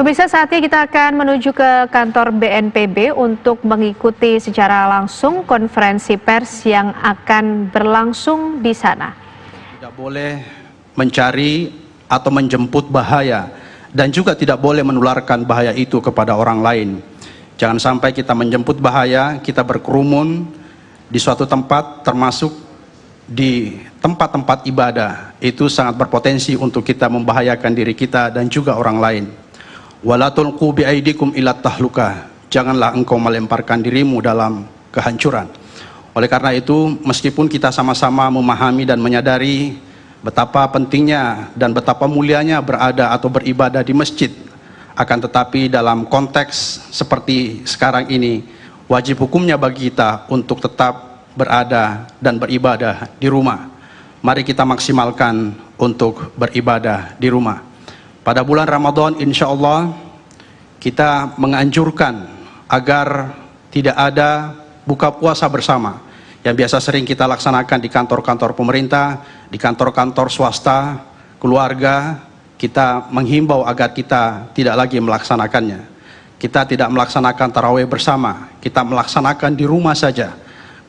Pemirsa, saatnya kita akan menuju ke kantor BNPB untuk mengikuti secara langsung konferensi pers yang akan berlangsung di sana. Tidak boleh mencari atau menjemput bahaya dan juga tidak boleh menularkan bahaya itu kepada orang lain. Jangan sampai kita menjemput bahaya, kita berkerumun di suatu tempat termasuk di tempat-tempat ibadah. Itu sangat berpotensi untuk kita membahayakan diri kita dan juga orang lain. Wala tulqu biaidikum ila tahlukah. Janganlah engkau melemparkan dirimu dalam kehancuran. Oleh karena itu, meskipun kita sama-sama memahami dan menyadari betapa pentingnya dan betapa mulianya berada atau beribadah di masjid, akan tetapi dalam konteks seperti sekarang ini, wajib hukumnya bagi kita untuk tetap berada dan beribadah di rumah. Mari kita maksimalkan untuk beribadah di rumah. Pada bulan Ramadan, insya Allah kita menganjurkan agar tidak ada buka puasa bersama yang biasa sering kita laksanakan di kantor-kantor pemerintah, di kantor-kantor swasta, keluarga. Kita menghimbau agar kita tidak lagi melaksanakannya. Kita tidak melaksanakan tarawih bersama, kita melaksanakan di rumah saja,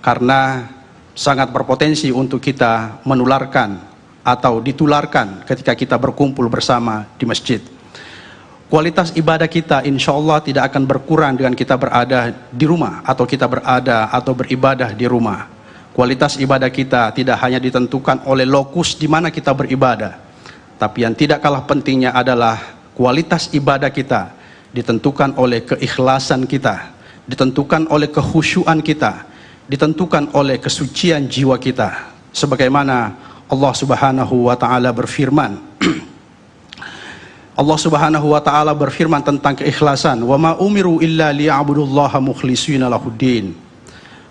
karena sangat berpotensi untuk kita menularkan atau ditularkan ketika kita berkumpul bersama di masjid. Kualitas ibadah kita insya Allah tidak akan berkurang dengan kita berada di rumah atau kita berada atau beribadah di rumah. Kualitas ibadah kita tidak hanya ditentukan oleh lokus di mana kita beribadah, tapi yang tidak kalah pentingnya adalah kualitas ibadah kita ditentukan oleh keikhlasan kita, ditentukan oleh kekhusyuan kita, ditentukan oleh kesucian jiwa kita. Sebagaimana Allah Subhanahu wa taala berfirman. Allah Subhanahu wa taala berfirman tentang keikhlasan, "Wa ma umiru illa liya'budullaha mukhlishina lahuddin.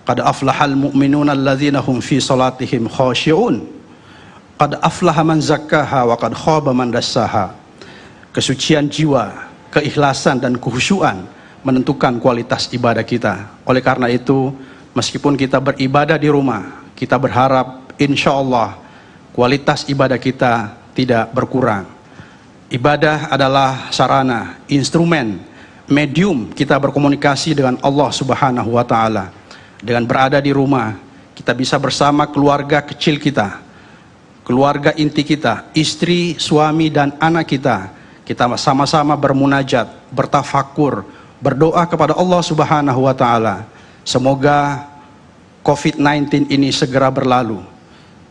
Qad aflahal mu'minuna alladzina hum fi salatihim khashi'un. Qad aflaha man zakkaha wa qad khaba man dassaha." Kesucian jiwa, keikhlasan dan kekhusyuan menentukan kualitas ibadah kita. Oleh karena itu, meskipun kita beribadah di rumah, kita berharap insya Allah kualitas ibadah kita tidak berkurang. Ibadah adalah sarana, instrumen, medium kita berkomunikasi dengan Allah Subhanahu wa taala. Dengan berada di rumah, kita bisa bersama keluarga kecil kita, keluarga inti kita, istri, suami dan anak kita. Kita sama-sama bermunajat, bertafakur, berdoa kepada Allah Subhanahu wa taala. Semoga COVID-19 ini segera berlalu.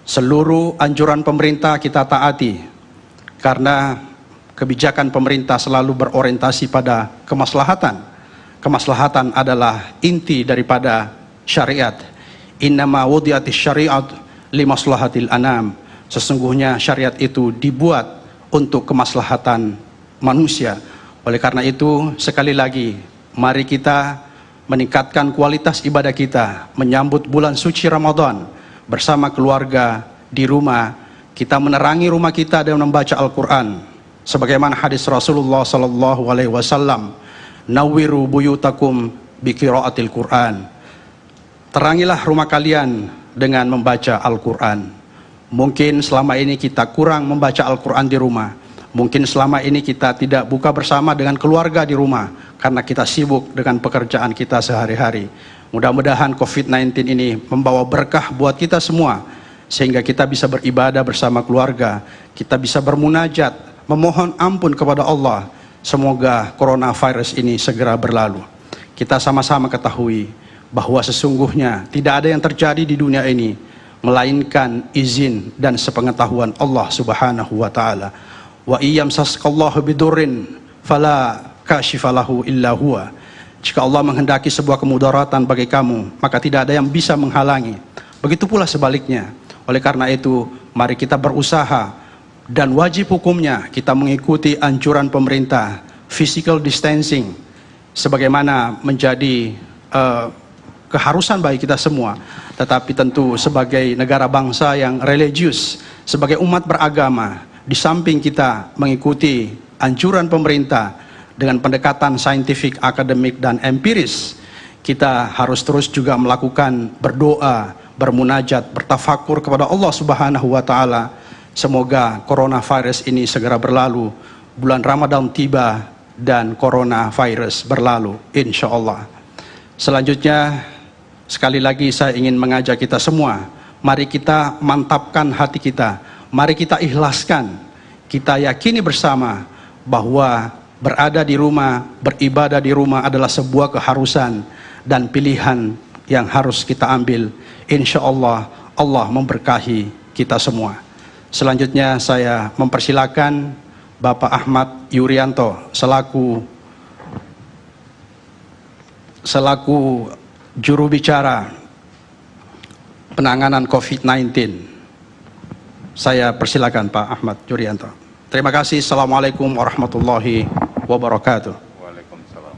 Seluruh anjuran pemerintah kita taati, karena kebijakan pemerintah selalu berorientasi pada kemaslahatan. Kemaslahatan adalah inti daripada syariat. Innama wudi'atis syariat limaslahatil anam. Sesungguhnya syariat itu dibuat untuk kemaslahatan manusia. Oleh karena itu, sekali lagi, mari kita meningkatkan kualitas ibadah kita menyambut bulan suci Ramadan bersama keluarga di rumah. Kita menerangi rumah kita dengan membaca Al-Quran. Sebagaimana hadis Rasulullah sallallahu alaihi wasallam, "Nawwiru buyutakum biqiraatil Quran." Terangilah rumah kalian dengan membaca Al-Quran. Mungkin selama ini kita kurang membaca Al-Quran di rumah. Mungkin selama ini kita tidak buka bersama dengan keluarga di rumah karena kita sibuk dengan pekerjaan kita sehari-hari. Mudah-mudahan COVID-19 ini membawa berkah buat kita semua, sehingga kita bisa beribadah bersama keluarga, kita bisa bermunajat, memohon ampun kepada Allah. Semoga coronavirus ini segera berlalu. Kita sama-sama ketahui bahwa sesungguhnya tidak ada yang terjadi di dunia ini melainkan izin dan sepengetahuan Allah Subhanahu wa taala. Wa iyamsaskallahu bidurrin fala kashifalahu illa huwa. Jika Allah menghendaki sebuah kemudaratan bagi kamu, maka tidak ada yang bisa menghalangi. Begitu pula sebaliknya. Oleh karena itu, mari kita berusaha dan wajib hukumnya kita mengikuti anjuran pemerintah, physical distancing, sebagaimana menjadi keharusan bagi kita semua. Tetapi tentu sebagai negara bangsa yang religius, sebagai umat beragama, di samping kita mengikuti anjuran pemerintah dengan pendekatan saintifik, akademik, dan empiris, kita harus terus juga melakukan berdoa, bermunajat, bertafakur kepada Allah Subhanahu wa taala. Semoga coronavirus ini segera berlalu, bulan Ramadan tiba, dan coronavirus berlalu, insya Allah. Selanjutnya, sekali lagi saya ingin mengajak kita semua, mari kita mantapkan hati kita, mari kita ikhlaskan, kita yakini bersama bahwa berada di rumah, beribadah di rumah adalah sebuah keharusan dan pilihan yang harus kita ambil. Insya Allah, Allah memberkahi kita semua. Selanjutnya saya mempersilakan Bapak Ahmad Yuryanto selaku juru bicara penanganan COVID-19. Saya persilakan Pak Ahmad Yuryanto. Terima kasih. Assalamualaikum warahmatullahi wabarakatuh. Waalaikumsalam.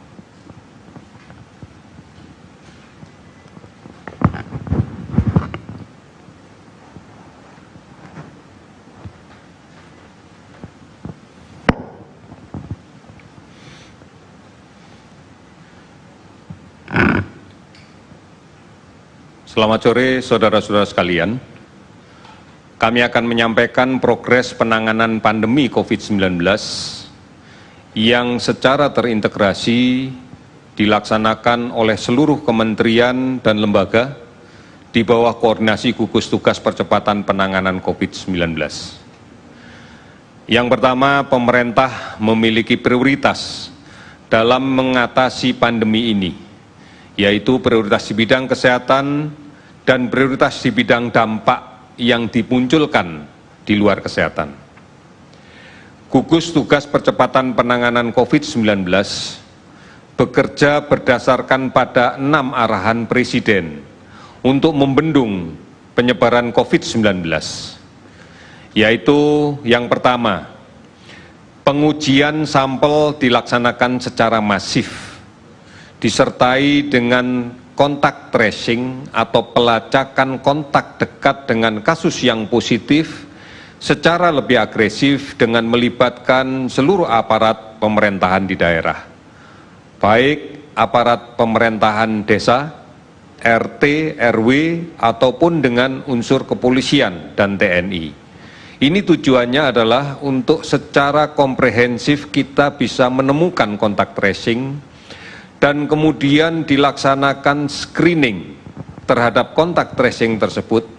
Selamat sore saudara-saudara sekalian. Kami akan menyampaikan progres penanganan pandemi COVID-19 yang secara terintegrasi dilaksanakan oleh seluruh kementerian dan lembaga di bawah koordinasi gugus tugas percepatan penanganan COVID-19. Yang pertama, pemerintah memiliki prioritas dalam mengatasi pandemi ini, yaitu prioritas di bidang kesehatan dan prioritas di bidang dampak yang dimunculkan di luar kesehatan. Gugus Tugas Percepatan Penanganan COVID-19 bekerja berdasarkan pada 6 arahan Presiden untuk membendung penyebaran COVID-19, yaitu yang pertama, pengujian sampel dilaksanakan secara masif, disertai dengan kontak tracing atau pelacakan kontak dekat dengan kasus yang positif secara lebih agresif dengan melibatkan seluruh aparat pemerintahan di daerah, baik aparat pemerintahan desa, RT, RW, ataupun dengan unsur kepolisian dan TNI. Ini tujuannya adalah untuk secara komprehensif kita bisa menemukan kontak tracing dan kemudian dilaksanakan screening terhadap kontak tracing tersebut,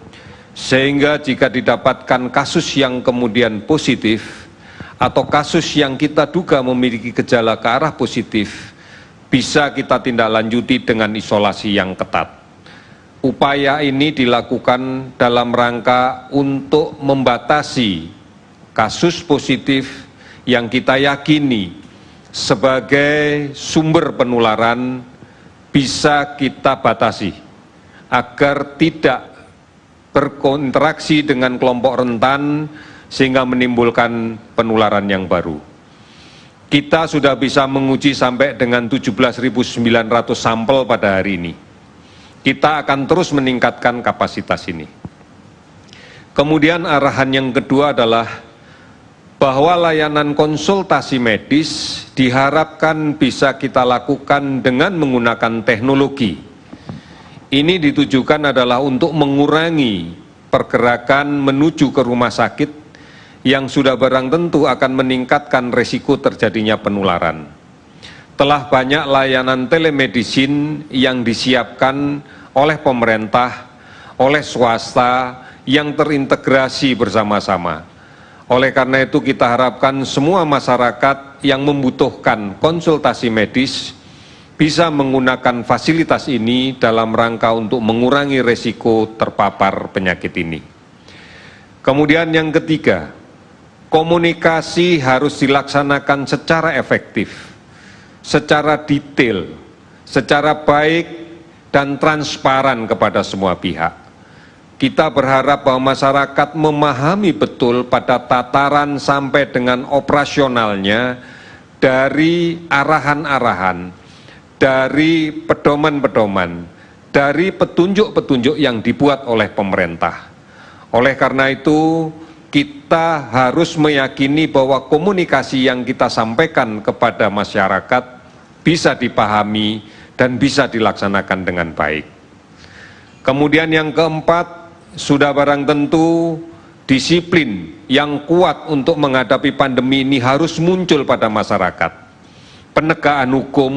sehingga jika didapatkan kasus yang kemudian positif atau kasus yang kita duga memiliki gejala ke arah positif, bisa kita tindak lanjuti dengan isolasi yang ketat. Upaya ini dilakukan dalam rangka untuk membatasi kasus positif yang kita yakini sebagai sumber penularan bisa kita batasi agar tidak berinteraksi dengan kelompok rentan sehingga menimbulkan penularan yang baru. Kita sudah bisa menguji sampai dengan 17.900 sampel pada hari ini. Kita akan terus meningkatkan kapasitas ini. Kemudian arahan yang kedua adalah bahwa layanan konsultasi medis diharapkan bisa kita lakukan dengan menggunakan teknologi. Ini ditujukan adalah untuk mengurangi pergerakan menuju ke rumah sakit yang sudah barang tentu akan meningkatkan risiko terjadinya penularan. Telah banyak layanan telemedicine yang disiapkan oleh pemerintah, oleh swasta yang terintegrasi bersama-sama. Oleh karena itu kita harapkan semua masyarakat yang membutuhkan konsultasi medis bisa menggunakan fasilitas ini dalam rangka untuk mengurangi risiko terpapar penyakit ini. Kemudian yang ketiga, komunikasi harus dilaksanakan secara efektif, secara detail, secara baik dan transparan kepada semua pihak. Kita berharap bahwa masyarakat memahami betul pada tataran sampai dengan operasionalnya dari arahan-arahan, dari pedoman-pedoman, dari petunjuk-petunjuk yang dibuat oleh pemerintah. Oleh karena itu, kita harus meyakini bahwa komunikasi yang kita sampaikan kepada masyarakat bisa dipahami dan bisa dilaksanakan dengan baik. Kemudian yang keempat, sudah barang tentu disiplin yang kuat untuk menghadapi pandemi ini harus muncul pada masyarakat. penegakan hukum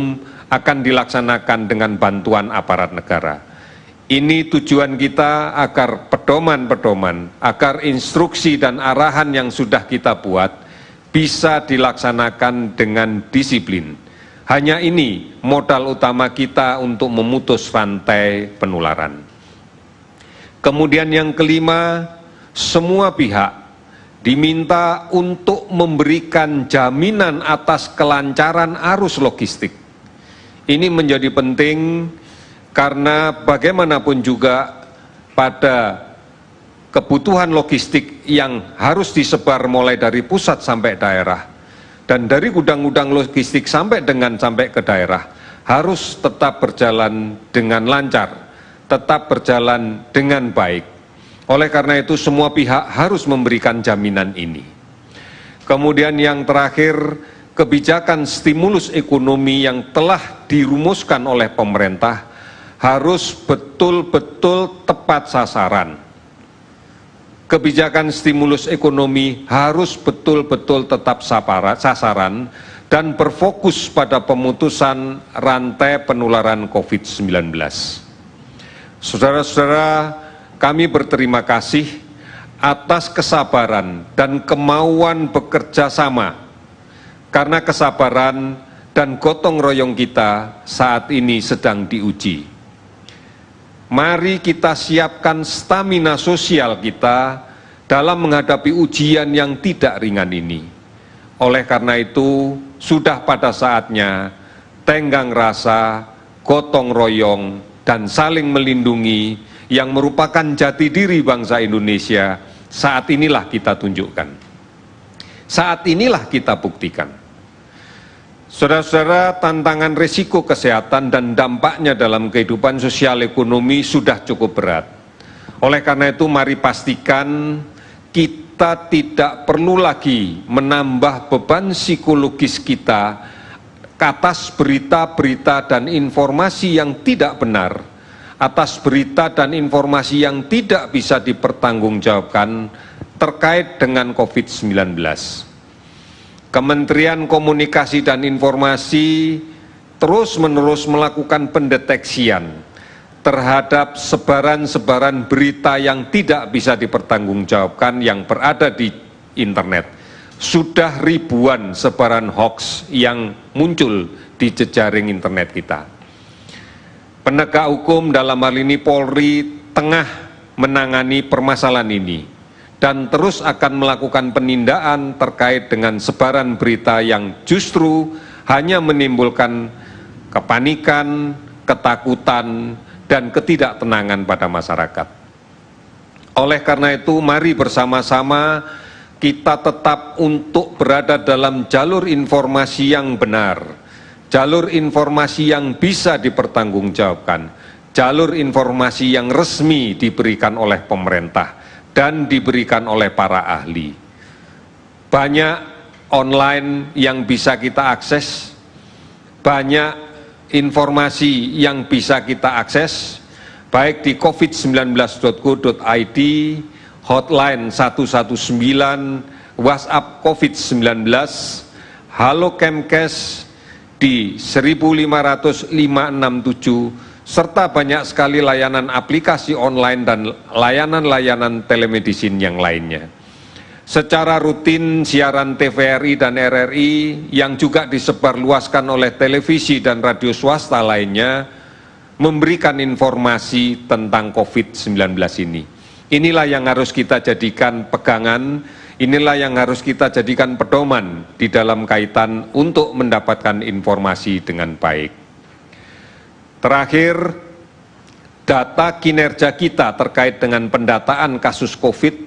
akan dilaksanakan dengan bantuan aparat negara. Ini tujuan kita agar pedoman-pedoman, agar instruksi dan arahan yang sudah kita buat bisa dilaksanakan dengan disiplin. Hanya ini modal utama kita untuk memutus rantai penularan. Kemudian yang kelima, semua pihak diminta untuk memberikan jaminan atas kelancaran arus logistik. Ini menjadi penting karena bagaimanapun juga pada kebutuhan logistik yang harus disebar mulai dari pusat sampai daerah dan dari gudang-gudang logistik sampai ke daerah harus tetap berjalan dengan lancar, tetap berjalan dengan baik. Oleh karena itu semua pihak harus memberikan jaminan ini. Kemudian yang terakhir, kebijakan stimulus ekonomi yang telah dirumuskan oleh pemerintah harus betul-betul tepat sasaran. Kebijakan stimulus ekonomi harus betul-betul tetap sasaran dan berfokus pada pemutusan rantai penularan COVID-19. Saudara-saudara, kami berterima kasih atas kesabaran dan kemauan bekerja sama, karena kesabaran dan gotong royong kita saat ini sedang diuji. Mari kita siapkan stamina sosial kita dalam menghadapi ujian yang tidak ringan ini. Oleh karena itu, sudah pada saatnya tenggang rasa, gotong royong, dan saling melindungi yang merupakan jati diri bangsa Indonesia, saat inilah kita tunjukkan. Saat inilah kita buktikan. Saudara-saudara, tantangan risiko kesehatan dan dampaknya dalam kehidupan sosial ekonomi sudah cukup berat. Oleh karena itu, mari pastikan kita tidak perlu lagi menambah beban psikologis kita atas berita-berita dan informasi yang tidak benar, atas berita dan informasi yang tidak bisa dipertanggungjawabkan terkait dengan COVID-19. Kementerian Komunikasi dan Informasi terus-menerus melakukan pendeteksian terhadap sebaran-sebaran berita yang tidak bisa dipertanggungjawabkan yang berada di internet. Sudah ribuan sebaran hoax yang muncul di jejaring internet kita. Penegak hukum dalam hal ini Polri tengah menangani permasalahan ini dan terus akan melakukan penindakan terkait dengan sebaran berita yang justru hanya menimbulkan kepanikan, ketakutan, dan ketidaktenangan pada masyarakat. Oleh karena itu, mari bersama-sama kita tetap untuk berada dalam jalur informasi yang benar, jalur informasi yang bisa dipertanggungjawabkan, jalur informasi yang resmi diberikan oleh pemerintah dan diberikan oleh para ahli. Banyak online yang bisa kita akses, banyak informasi yang bisa kita akses, baik di covid19.go.id, hotline 119, WhatsApp COVID-19, Halo Kemkes di 15567, serta banyak sekali layanan aplikasi online dan layanan-layanan telemedicine yang lainnya. Secara rutin siaran TVRI dan RRI yang juga disebarluaskan oleh televisi dan radio swasta lainnya memberikan informasi tentang COVID-19 ini. Inilah yang harus kita jadikan pegangan, inilah yang harus kita jadikan pedoman di dalam kaitan untuk mendapatkan informasi dengan baik. Terakhir, data kinerja kita terkait dengan pendataan kasus COVID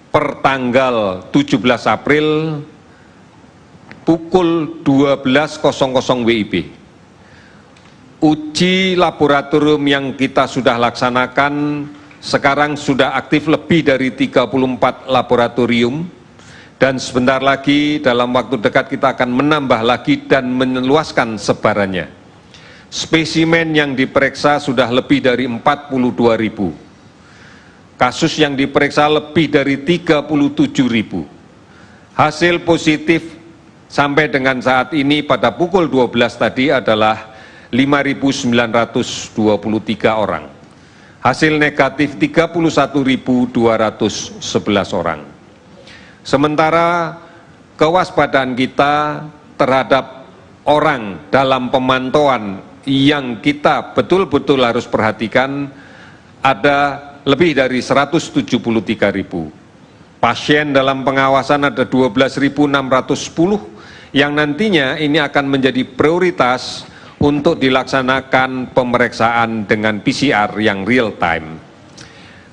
per tanggal 17 April pukul 12.00 WIB. Uji laboratorium yang kita sudah laksanakan sekarang sudah aktif lebih dari 34 laboratorium dan sebentar lagi dalam waktu dekat kita akan menambah lagi dan meluaskan sebarannya. Spesimen yang diperiksa sudah lebih dari 42.000. Kasus yang diperiksa lebih dari 37.000. Hasil positif sampai dengan saat ini pada pukul 12 tadi adalah 5.923 orang. Hasil negatif 31.211 orang. Sementara kewaspadaan kita terhadap orang dalam pemantauan yang kita betul-betul harus perhatikan ada lebih dari 173.000. Pasien dalam pengawasan ada 12.610 yang nantinya ini akan menjadi prioritas untuk dilaksanakan pemeriksaan dengan PCR yang real time.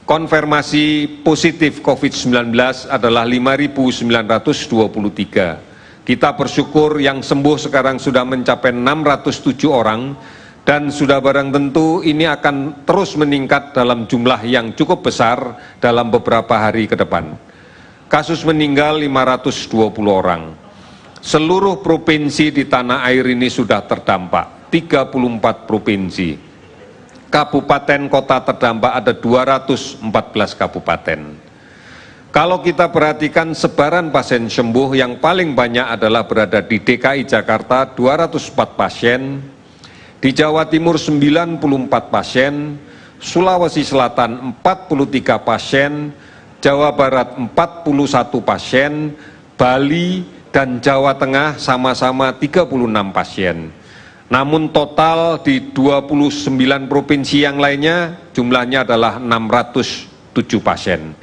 Konfirmasi positif COVID-19 adalah 5.923. Kita bersyukur yang sembuh sekarang sudah mencapai 607 orang dan sudah barang tentu ini akan terus meningkat dalam jumlah yang cukup besar dalam beberapa hari ke depan. Kasus meninggal 520 orang. Seluruh provinsi di tanah air ini sudah terdampak, 34 provinsi. Kabupaten kota terdampak ada 214 kabupaten. Kalau kita perhatikan sebaran pasien sembuh yang paling banyak adalah berada di DKI Jakarta 204 pasien, di Jawa Timur 94 pasien, Sulawesi Selatan 43 pasien, Jawa Barat 41 pasien, Bali dan Jawa Tengah sama-sama 36 pasien. Namun total di 29 provinsi yang lainnya jumlahnya adalah 607 pasien.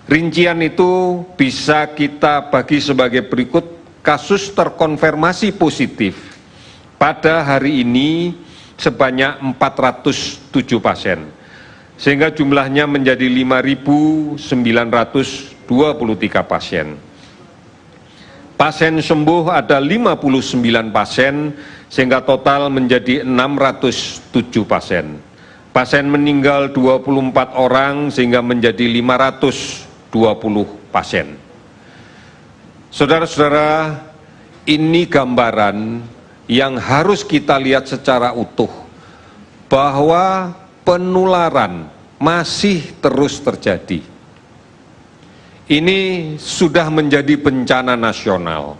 Rincian itu bisa kita bagi sebagai berikut. Kasus terkonfirmasi positif pada hari ini sebanyak 407 pasien. Sehingga jumlahnya menjadi 5.923 pasien. Pasien sembuh ada 59 pasien, sehingga total menjadi 607 pasien. Pasien meninggal 24 orang, sehingga menjadi 520 pasien. Saudara-saudara, ini gambaran yang harus kita lihat secara utuh, bahwa penularan masih terus terjadi. Ini sudah menjadi bencana nasional.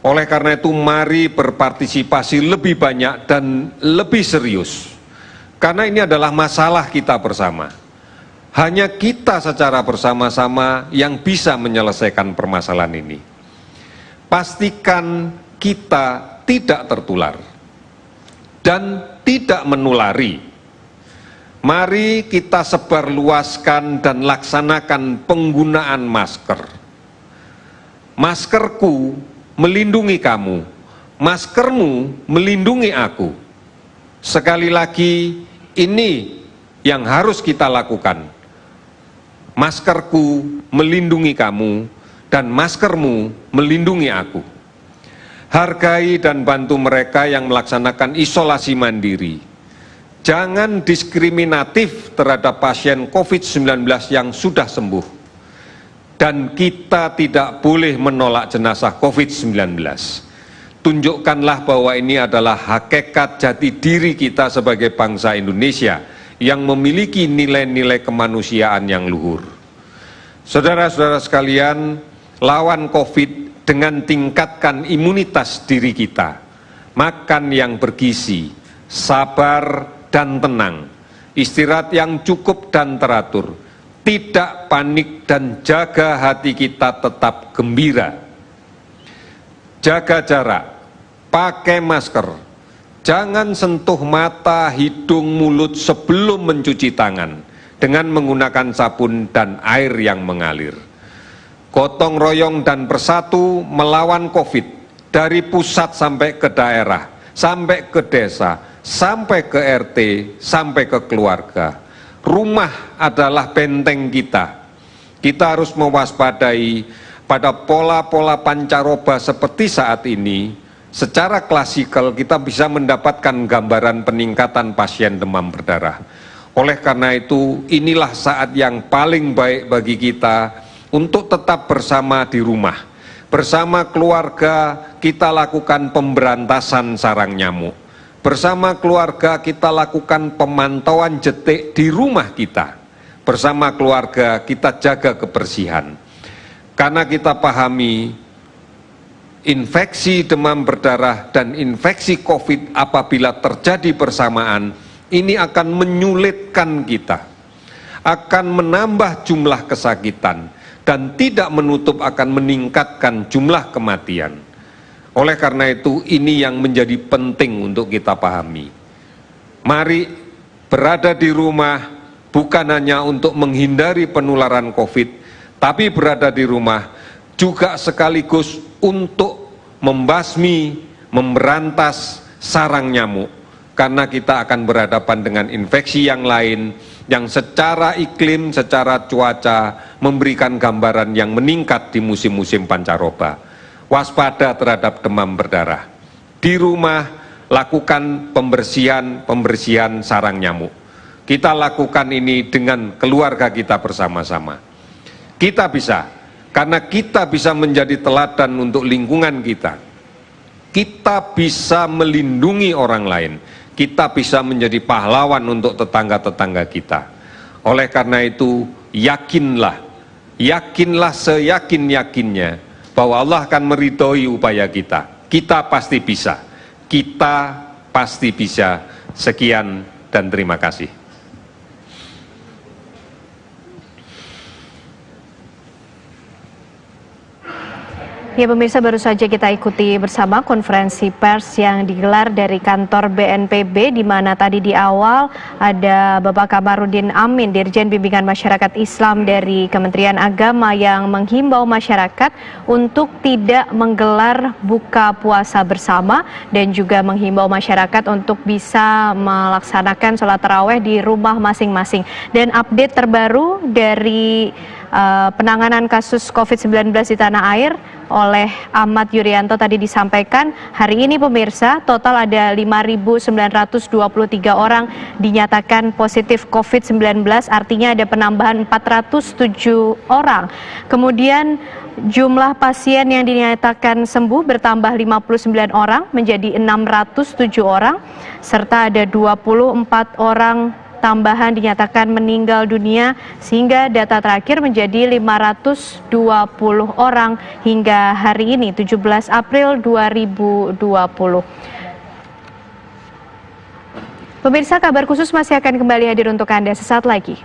Oleh karena itu, mari berpartisipasi lebih banyak dan lebih serius. Karena ini adalah masalah kita bersama. Hanya kita secara bersama-sama yang bisa menyelesaikan permasalahan ini. Pastikan kita tidak tertular dan tidak menulari. Mari kita sebarluaskan dan laksanakan penggunaan masker. Maskerku melindungi kamu, maskermu melindungi aku. Sekali lagi, ini yang harus kita lakukan. Maskerku melindungi kamu dan maskermu melindungi aku. Hargai dan bantu mereka yang melaksanakan isolasi mandiri. Jangan diskriminatif terhadap pasien COVID-19 yang sudah sembuh. Dan kita tidak boleh menolak jenazah COVID-19. Tunjukkanlah bahwa ini adalah hakikat jati diri kita sebagai bangsa Indonesia yang memiliki nilai-nilai kemanusiaan yang luhur. Saudara-saudara sekalian, lawan COVID dengan tingkatkan imunitas diri kita. Makan yang bergizi, sabar dan tenang, istirahat yang cukup dan teratur, tidak panik dan jaga hati kita tetap gembira. Jaga jarak, pakai masker, jangan sentuh mata, hidung, mulut sebelum mencuci tangan dengan menggunakan sabun dan air yang mengalir. Gotong royong dan bersatu melawan COVID dari pusat sampai ke daerah, sampai ke desa, sampai ke RT, sampai ke keluarga. Rumah adalah benteng kita. Kita harus mewaspadai pada pola-pola pancaroba seperti saat ini. Secara klasikal kita bisa mendapatkan gambaran peningkatan pasien demam berdarah. Oleh karena itu, inilah saat yang paling baik bagi kita untuk tetap bersama di rumah. Bersama keluarga kita lakukan pemberantasan sarang nyamuk. Bersama keluarga kita lakukan pemantauan detik di rumah kita. Bersama keluarga kita jaga kebersihan. Karena kita pahami infeksi demam berdarah dan infeksi COVID apabila terjadi bersamaan, ini akan menyulitkan kita, akan menambah jumlah kesakitan, dan tidak menutup akan meningkatkan jumlah kematian. Oleh karena itu, ini yang menjadi penting untuk kita pahami. Mari berada di rumah bukan hanya untuk menghindari penularan COVID, tapi berada di rumah juga sekaligus untuk membasmi, memberantas sarang nyamuk. Karena kita akan berhadapan dengan infeksi yang lain yang secara iklim, secara cuaca memberikan gambaran yang meningkat di musim-musim pancaroba. Waspada terhadap demam berdarah. Di rumah lakukan pembersihan sarang nyamuk. Kita lakukan ini dengan keluarga kita bersama-sama. Kita bisa, karena kita bisa menjadi teladan untuk lingkungan kita. Kita bisa melindungi orang lain. Kita bisa menjadi pahlawan untuk tetangga-tetangga kita. Oleh karena itu, yakinlah seyakin-yakinnya bahwa Allah akan meridhoi upaya kita. Kita pasti bisa. Kita pasti bisa. Sekian dan terima kasih. Ya pemirsa, baru saja kita ikuti bersama konferensi pers yang digelar dari kantor BNPB, di mana tadi di awal ada Bapak Kamarudin Amin, Dirjen Bimbingan Masyarakat Islam dari Kementerian Agama, yang menghimbau masyarakat untuk tidak menggelar buka puasa bersama dan juga menghimbau masyarakat untuk bisa melaksanakan sholat tarawih di rumah masing-masing. Dan update terbaru dari penanganan kasus COVID-19 di tanah air oleh Ahmad Yuryanto tadi disampaikan, hari ini pemirsa total ada 5.923 orang dinyatakan positif COVID-19, artinya ada penambahan 407 orang. Kemudian jumlah pasien yang dinyatakan sembuh bertambah 59 orang menjadi 607 orang, serta ada 24 orang tambahan dinyatakan meninggal dunia, sehingga data terakhir menjadi 520 orang hingga hari ini 17 April 2020. Pemirsa, kabar khusus masih akan kembali hadir untuk Anda sesaat lagi.